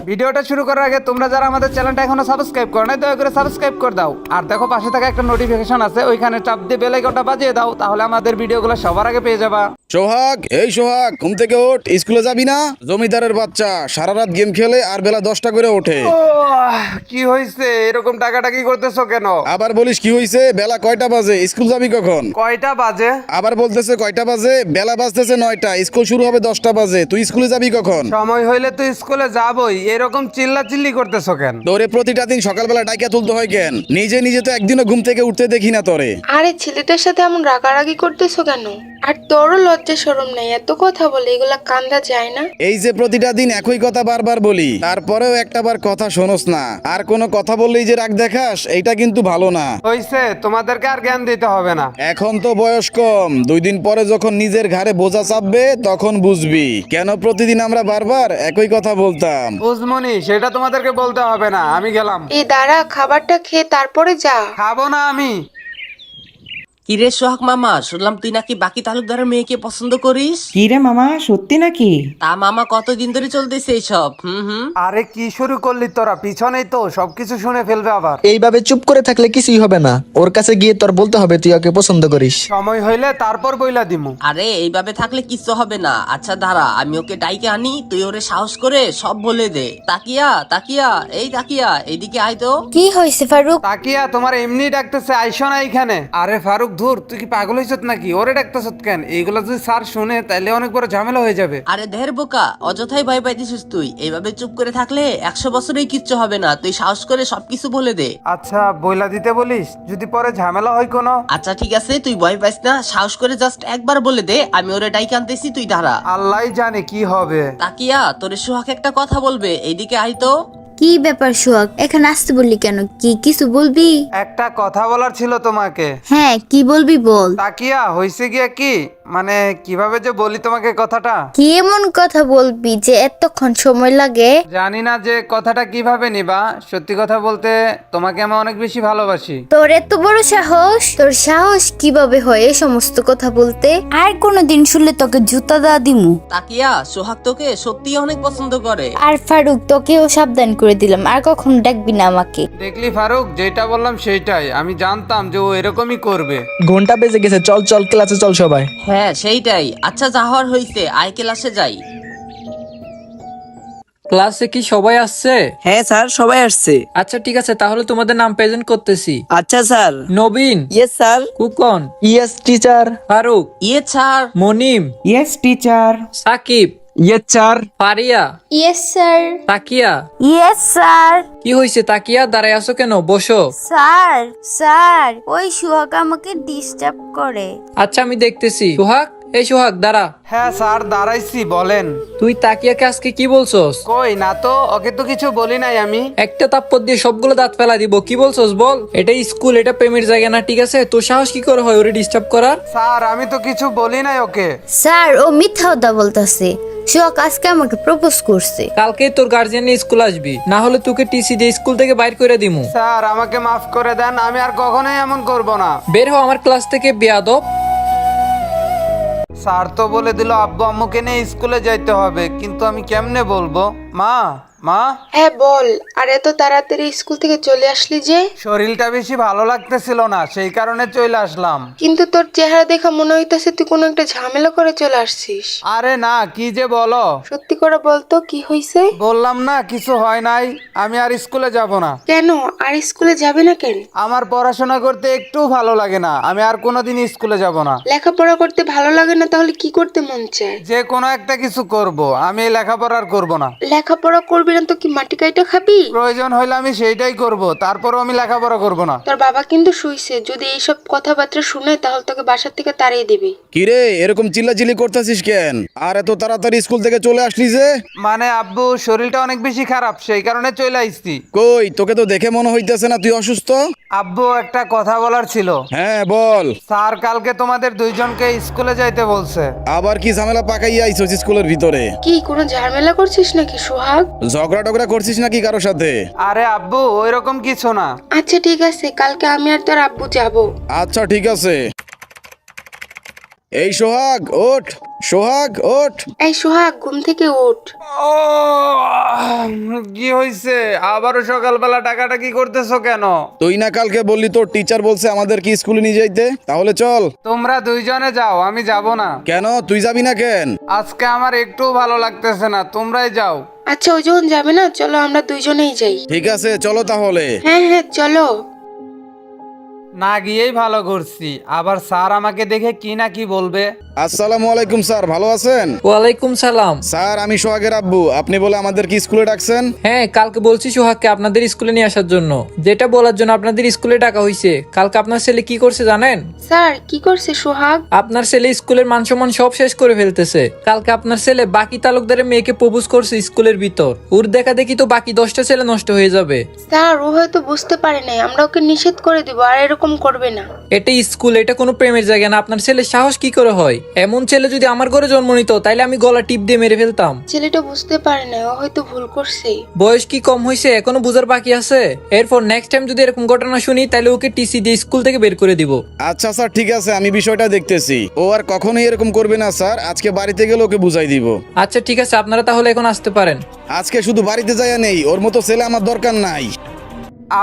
ভিডিওটা শুরু করার আগে তোমরা যারা আমাদের চ্যানেলটা এখনো সাবস্ক্রাইব করো নাই দয়া করে সাবস্ক্রাইব করে দাও আর দেখো পাশে থাকা একটা নোটিফিকেশন আছে ওইখানে চাপ দিয়ে বেল আইকনটা বাজিয়ে দাও তাহলে আমাদের ভিডিওগুলো সবার আগে পেয়ে যাবা। সোহাগ, এই সোহাগ, ঘুম থেকে ওঠ। স্কুলে যাবি না? জমিদারের বাচ্চা সারা রাত গেম খেলে আর বেলা 10টা করে ওঠে। কি হয়েছে এরকম টাকাটাকি করতেছো কেন? আবার বলিস কি হয়েছে? বেলা কয়টা বাজে? স্কুল যাবি কখন? কয়টা বাজে? আবার বলতেছে কয়টা বাজে? বেলা বাজতেছে 9টা, স্কুল শুরু হবে 10টা বাজে। তুই স্কুলে যাবি কখন? সময় হইলে তো স্কুলে যাবই, এরকম চিল্লাচিল্লি করতেছো কেন? তোরে প্রতিটা দিন সকালবেলা ডাইকা তুলতে হয় কেন? নিজে নিজে তো একদিনও ঘুম থেকে উঠতে দেখি না তোরে। আরে ছেলেটার সাথে এমন রাগারাগি করতেছো কেন? আর তোরও লজ্জা শরম নাই, এত কথা বলে এগুলা কান্দা যায় না? এই যে প্রতিটা দিন একই কথা বারবার বলি, তারপরেও একটাবার কথা শোনস না। আর কোনো কথা বললেই যে রাগ দেখাস, এইটা কিন্তু ভালো না। হইছে, তোমাদেরকে আর জ্ঞান দিতে হবে না। এখন তো বয়স কম, 2 দিন পরে যখন নিজের ঘাড়ে বোঝা চাপবে তখন বুঝবি কেন প্রতিদিন আমরা বারবার একই কথা বলতাম। বুঝমনি, সেটা তোমাদেরকে বলতে হবে না, আমি গেলাম। এই দাঁড়া, খাবারটা খেয়ে তারপরে যা। খাবো না আমি। কিরে সোহাগ মামা, শুনলাম তুই নাকি বাকি তালুকদারের মেয়েকে পছন্দ করিস। কি রে মামা, সত্যি নাকি? তা মামা কতদিন ধরে চলতেছে এইসব? আরে কি শুরু করলি তোরা? পিছনেই তো, সবকিছু শুনে ফেলবে আবার। এইভাবে চুপ করে থাকলে কিছুই হবে না, ওর কাছে গিয়ে তোর বলতে হবে তুই ওকে পছন্দ করিস। সময় হইলে তারপর বইলা দিমু। আরে এইভাবে থাকলে কিচ্ছু হবে না। আচ্ছা দাঁড়া, আমি ওকে ডাইকে আনি, তুই ওরে সাহস করে সব বলে দে। তাকিয়া তাকিয়া, এই তাকিয়া, এইদিকে আয় তো। কি হয়েছে ফারুক? তাকিয়া তোমার এমনি ডাকতেছে, আইসো না এইখানে। আরে ফারুক ধুর, তুই কি পাগল হইছত নাকি? ওরে ডাকতেছ কেন? এইগুলা যদি স্যার শুনে তাইলে অনেক বড় ঝামেলা হয়ে যাবে। আরে দেহের বোকা, অযথাই ভয় পাইতেছিস তুই। এইভাবে চুপ করে থাকলে 100 বছরেই কিচ্ছু হবে না। তুই সাহস করে সবকিছু বলে দে। আচ্ছা বইলা দিতে বলিস, যদি পরে ঝামেলা হয় কোনো। আচ্ছা ঠিক আছে, তুই ভয় পাইস না, সাহস করে জাস্ট একবার বলে দে। আমি ওরে ডাইকে আনতেছি, তুই দাঁড়া। আল্লাহই জানে কি হবে। তাকিয়া, তোরে সোহাগ একটা কথা বলবে, এইদিকে আয় তো। কি ব্যাপার সোহাগ, এখানে আসতে বললি কেন? কি কিছু বলবি? একটা কথা বলার ছিল তোমাকে। হ্যাঁ, কি বলবি বল। তাকিয়া, হইছে গিয়া কি, মানে কিভাবে যে বলি তোমাকে কথাটা। কি এমন কথা বলবি যে এতক্ষণ সময় লাগে? জানি না যে কথাটা কিভাবে নিবা। সত্যি কথা বলতে তোমাকে আমি অনেক বেশি ভালোবাসি। তোর এত বড় সাহস! তোর সাহস কিভাবে হয় এই সমস্ত কথা বলতে? আর কোনোদিন শুনলে তোকে জুতা দা দিমু। তাকিয়া, সোহাগ তোকে সত্যি অনেক পছন্দ করে। আর ফারুক, তোকেও সাবধান করে দিলাম, আর কখনো ডাকবি না আমাকে। দেখলি ফারুক, যেটা বললাম সেইটাই। আমি জানতাম যে ও এরকমই করবে। ঘন্টা বেজে গেছে, চল চল ক্লাসে চল সবাই। হ্যাঁ সেইটাই। আচ্ছা যা হওয়ার হইছে, আয় ক্লাসে যাই। ক্লাসে কি সবাই আসছে? হ্যাঁ স্যার, সবাই আসছে। আচ্ছা ঠিক আছে, তাহলে তোমাদের নাম প্রেজেন্ট করতেছি। আচ্ছা স্যার। নবীন। Yes sir. কুকন। Yes teacher. Faruk. Yes sir. Monim. Yes teacher. Sakib. Yes sir. Faria. Yes sir. Takia. Yes sir. কি হয়েছে তাকিয়া, দাঁড়ায় আছো কেন? বসো। স্যার, স্যার, ওই সোহাগ আমাকে ডিস্টার্ব করে। আচ্ছা আমি দেখতেছি। সোহাগ, এই সোহাগ দাঁড়া। হ্যাঁ স্যার, দাঁড়াইছি, বলেন। তুই তাকিয়াকে আজকে কি বলছস? কই না তো, ওকে তো কিছু বলি নাই আমি। একটা তাপ্পর দিয়ে সবগুলো দাঁত ফেলা দিব। কি বলছস বল? এটা স্কুল, এটা প্রেমের জায়গা না, ঠিক আছে? তোর সাহস কি করে হয় ওরে ডিস্টার্ব করার? স্যার আমি তো কিছু বলি নাই ওকে। স্যার, ও মিথ্যা কথা বলতেছে। সোহাগ আজকে আমাকে প্রপোজ করছে। কালকে তোর গার্জিয়ান নিয়ে স্কুল আসবি, না হলে তোকে টিসি দিয়ে স্কুল থেকে বাইর করে দিমু। স্যার আমাকে মাফ করে দেন, আমি আর কখনোই এমন করব না। বের হ আমার ক্লাস থেকে, বেয়াদব। স্যার তো বলে দিল আব্বু আম্মুকে নিয়ে স্কুলে যাইতে হবে, কিন্তু আমি কেমনে বলবো? মা, মা। হ্যাঁ বল। আর এত তাড়াতাড়ি স্কুল থেকে চলে আসলি যে? শরীরটা বেশি ভালো লাগতেছিল না, সেই কারণে চলে আসলাম। কিন্তু তোর চেহারা দেখা মনে হইতাছে তুই কোনো একটা ঝামেলা করে চলে আসছিস। আরে না, কি যে বলো। সত্যি করে বলতো কি হয়েছে? বললাম না কিছু হয় নাই, আমি আর স্কুলে যাব না। কেন আর স্কুলে যাবে না কেন? আমার পড়াশোনা করতে একটু ভালো লাগে না, আমি আর কোনোদিন স্কুলে যাব না। লেখাপড়া করতে ভালো লাগে না, তাহলে কি করতে মন চায়? যে কোনো একটা কিছু করব, আমি এই লেখাপড়া আর করব না। লেখাপড়া করবি না তো কি মাটি কাইটা খাবি? প্রয়োজন হইলে আমি সেইটাই করব, তারপরও আমি লেখাপড়া করব না। তোর বাবা কিন্তু শুইছে, যদি এইসব কথাবার্তা শুনে তাহলে তোকে বাসার থেকে তাড়িয়ে দিবি। কিরে এরকম চিল্লাচিল্লি করতেছিস কেন? আর এত তাড়াতাড়ি স্কুল থেকে চলে আসলি যে? মানে আব্বু শরীরটা অনেক বেশি খারাপ, সেই কারণে চলে আইছি। কই তোকে তো দেখে মনে হইতেছে না তুই অসুস্থ। আব্বু একটা কথা বলার ছিল। হ্যাঁ বল। স্যার কালকে তোমাদের দুইজনকে স্কুলে যাইতে বলছে। আবার কি ঝামেলা পাকাইয়া আইছস স্কুলের ভিতরে? কি কোনো ঝামেলা করছিস নাকি সোহাগ? ঝগড়া টগড়া করছিস নাকি কারোর সাথে? আরে আব্বু ওইরকম কিছু না। আচ্ছা ঠিক আছে, কালকে আমি আর তোর আব্বু যাব। আচ্ছা ঠিক আছে। এই সোহাগ ওঠ, সোহাগ ওঠ। এই সোহাগ, ঘুম থেকে উঠ। ও কি হইছে? আবারও সকালবেলা টাকাটা কি করতেছো কেন? তুই না কালকে বললি তোর টিচার বলছে আমাদের কি স্কুলে নিয়ে যাইতে? তাহলে চল। তোমরা দুইজনে যাও, আমি যাব না। কেন তুই যাবি না কেন? আজকে আমার একটু ভালো লাগতেছে না, তোমরাই যাও। আচ্ছা, ওই যখন যাবে না, চলো আমরা দুইজনেই যাই। ঠিক আছে চলো তাহলে। হ্যাঁ হ্যাঁ, চলো। না গিয়েই ভালো করছি, আবার স্যার আমাকে দেখে কি না কি বলবে। আসসালামু আলাইকুম স্যার, ভালো আছেন? ওয়ালাইকুম সালাম। স্যার আমি সোহাগের আব্বু, আপনি বলে আমাদের কি স্কুলে ডাকছেন? হ্যাঁ, কালকে বলছি সোহাগকে আপনাদের স্কুলে নিয়ে আসার জন্য, যেটা বলার জন্য আপনাদের স্কুলে ডাকা হয়েছে। কালকে আপনার ছেলে কি করছে জানেন? স্যার, কি করছে সোহাগ? আপনার ছেলে স্কুলের মান সম্মান সব শেষ করে ফেলতেছে। কালকে আপনার ছেলে বাকি তালুকদারের মেয়েকে প্রপোজ করছে স্কুলের ভিতর। ওর দেখা দেখি তো বাকি 10টা ছেলে নষ্ট হয়ে যাবে। স্যার, ও হয়তো বুঝতে পারে নাই, আমরা ওকে নিষেধ করে দিব, আর এরকম করবে না। এটা স্কুল, এটা কোনো প্রেমের জায়গা না। আপনার ছেলের সাহস কি করে হয়? এমন ছেলে যদি আমার ঘরে জন্ম নিত তাইলে আমি গলা টিপ দিয়ে মেরে ফেলতাম। ছেলেটা বুঝতে পারে না, ও হয়তো ভুল করছে। বয়স কি কম হয়েছে? এখনো বুঝার বাকি আছে। এরপর নেক্সট টাইম যদি এরকম ঘটনা শুনি তাহলে ওকে টিসি দিয়ে স্কুল থেকে বের করে দিব। আচ্ছা স্যার ঠিক আছে, আমি বিষয়টা দেখতেছি। ও আর কখনোই এরকম করবে না স্যার। আজকে বাড়িতে গেলে ওকে বুঝাই দিব। আচ্ছা ঠিক আছে, আপনারা তাহলে এখন আসতে পারেন। আজকে শুধু বাড়িতে যাইয়া নেই, ওর মতো ছেলে আমার দরকার নাই।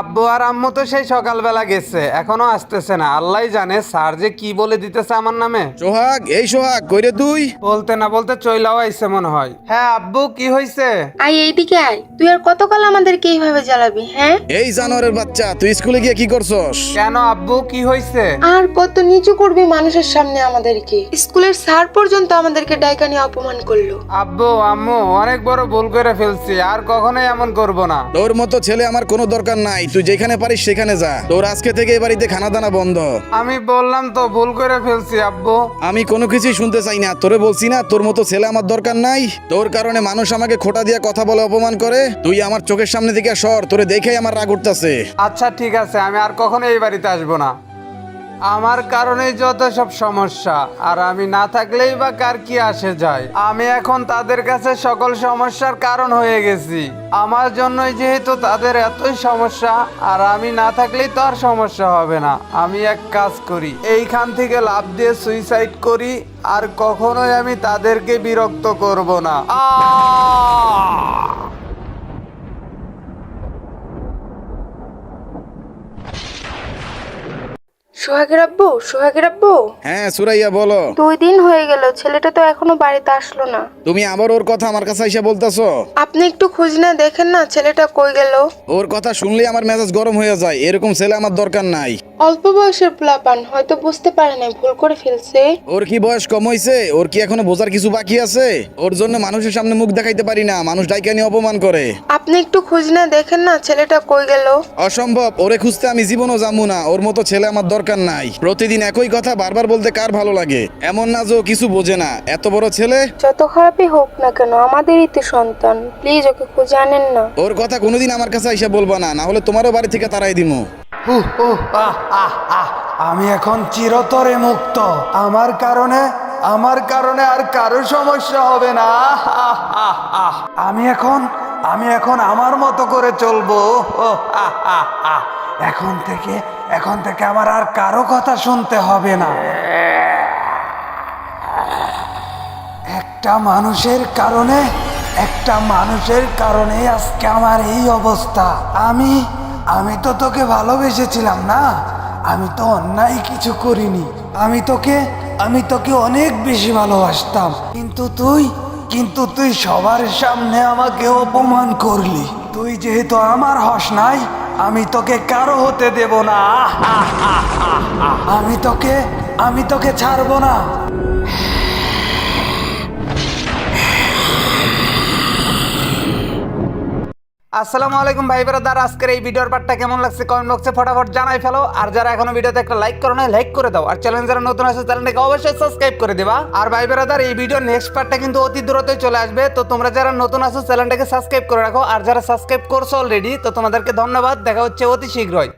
আব্বু আর আম্মু তো সেই সকালবেলা গেছে, এখনো আসতেছে না। আল্লাহ জানে স্যার যে কি বলে দিতেছে আমার নামে। সোহাগ, এই সোহাগ কইরে তুই? বলতে না বলতে চইলাও আইছে মনে হয়। হ্যাঁ আব্বু, কি হইছে? আয় এইদিকে আয়, তুই আর কতকাল আমাদেরকে এইভাবে জ্বালাবি? হ্যাঁ, এই জানোয়ারের বাচ্চা, তুই স্কুলে গিয়ে কি করছস? কেন আব্বু, কি হইছে? আর কত নিচু করবি মানুষের সামনে আমাদেরকে? স্কুলের স্যার পর্যন্ত আমাদেরকে ডাইকা নিয়ে অপমান করলো। আব্বু আম্মু, অনেক বড় ভুল করে ফেলছি, আর কখনোই এমন করব না। তোর মতো ছেলে আমার কোনো দরকার নাই। তুই যেখানে পারিস সেখানে যা। তোর আজকে থেকে এই বাড়িতে খানা দানা বন্ধ। আমি বললাম তো ভুল করে ফেলছি আব্বু। আমি কোনো কিছুই শুনতে চাই না। তোরে বলছি না তোর মতো ছেলে আমার দরকার নাই। তোর কারণে মানুষ আমাকে খোটা দিয়ে কথা বলে অপমান করে। তুই আমার চোখের সামনে থেকে সর, তোরে দেখেই আমার রাগ উঠতেছে। আচ্ছা ঠিক আছে, আমি আর কখনো এই বাড়িতে আসবো না। আমার কারণেই যত সব সমস্যা, আর আমি না থাকলেই বা কার কি আসে যায়। আমি এখন তাদের কাছে সকল সমস্যার কারণ হয়ে গেছি। আমার জন্যই যেহেতু তাদের এতই সমস্যা, আর আমি না থাকলেই তো আর সমস্যা হবে না। আমি এক কাজ করি, এইখান থেকে লাফ দিয়ে সুইসাইড করি, আর কখনোই আমি তাদেরকে বিরক্ত করব না। সোহাগের আব্বু, সোহাগের আব্বু, হ্যাঁ সুরাইয়া বলো। 2 দিন হয়ে গেল, ছেলেটা তো এখনো বাড়িতে আসলো না। তুমি আবার ওর কথা আমার কাছে এসে বলতেছো? আপনি একটু খোঁজ না দেখেন না, ছেলেটা কই গেল? ওর কথা শুনলে আমার মেজাজ গরম হয়ে যায়। এরকম ছেলে আমার দরকার নাই। অল্প বয়সের পোলাপান, হয়তো বুঝতে পারে না, ভুল করে ফেলছে। ওর কি বয়স কম হয়েছে? ওর কি এখনো বোঝার কিছু বাকি আছে? ওর জন্য মানুষের সামনে মুখ দেখাইতে পারি না, মানুষ ডাইকা নিয়ে অপমান করে। আপনি একটু খোঁজ না দেখেন না, ছেলেটা কই গেল? অসম্ভব, ওরে খুঁজতে আমি জীবনও যাবো না। ওর মতো ছেলে আমার দরকার নাই। প্রতিদিন একই কথা বারবার বলতে কার ভালো লাগে? এমন না যে ও কিছু বোঝে না। এত বড় ছেলে। যত খারাপই হোক না কেন, আমাদেরই তো সন্তান। প্লিজ ওকে খুঁজে আনেন না। ওর কথা কোনোদিন আমার কাছে এসে বলবা না, না হলে তোমারও বাড়ি থেকে তাড়াই দিমু। আমি এখন চিরতরে মুক্ত। আমার কারণে আর কারো সমস্যা হবে না। আমি এখন আমার মতো করে চলবো। এখন থেকে আমার আর কারো কথা শুনতে হবে না। একটা মানুষের কারণে আজকে আমার এই অবস্থা। আমি তো তোকে ভালোবেসেছিলাম না, আমি তো অন্যায় কিছু করিনি। আমি তোকে অনেক বেশি ভালোবাসতাম, কিন্তু তুই সবার সামনে আমাকে অপমান করলি। তুই যেহেতু আমার হস নাই, আমি তোকে কারো হতে দেব না। আমি তোকে ছাড়বো না। আসসালামু আলাইকুম ভাই ব্রাদার, আজকের এই ভিডিওর পার্টটা কেমন লাগছে কমেন্ট বক্সে ফটাফট জানাই ফেলো। আর যারা এখনো ভিডিওতে একটা লাইক করো না, লাইক করে দাও। আর চ্যানেল যারা নতুন আছে চ্যানেলটাকে অবশ্যই সাবস্ক্রাইব করে দিবা। আর ভাই ব্রাদার, এই ভিডিওর নেক্সট পার্টটা কিন্তু অতি দ্রুতই চলে আসবে, তো তোমরা যারা নতুন আছো চ্যানেলটাকে সাবস্ক্রাইব করে রাখো। আর যারা সাবস্ক্রাইব করছো অলরেডি, তো তোমাদেরকে ধন্যবাদ। দেখা হচ্ছে অতি শীঘ্রই।